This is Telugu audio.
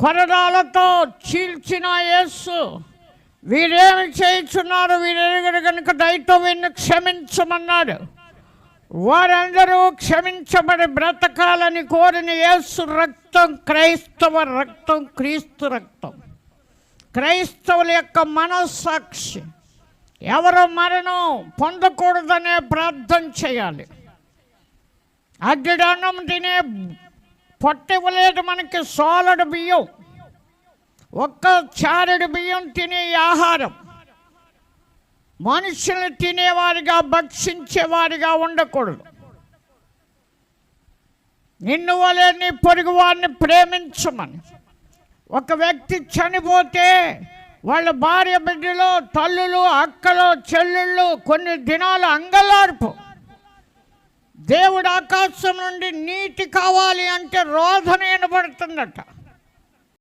కొరడాలతో చీల్చిన యేసు వీరేమి చేయించున్నారు, వీరెరుగరు కనుక దయతో వీరిని క్షమించమన్నాడు. వారందరూ క్షమించబడి బ్రతకాలని కోరిన యేసు రక్తం క్రైస్తవ రక్తం, క్రీస్తు రక్తం, క్రైస్తవుల యొక్క మనస్సాక్షి. ఎవరు మరణం పొందకూడదనే ప్రార్థన చేయాలి. అడ్డన్నం తినే పొట్టివ్వలేదు మనకి, సోలడు బియ్యం, ఒక్క చారెడు బియ్యం తినే ఆహారం. మనుషులు తినేవారిగా భక్షించేవారిగా ఉండకూడదు. నిన్ను వలె నీ పొరుగు వారిని ప్రేమించమని. ఒక వ్యక్తి చనిపోతే వాళ్ళ భార్య బిడ్డలు, తల్లులు, అక్కలు, చెల్లెళ్ళు కొన్ని దినాలు అంగలార్పు. దేవుడు ఆకాశం నుండి నీటి కావాలి అంటే రోదన వినబడుతుందట.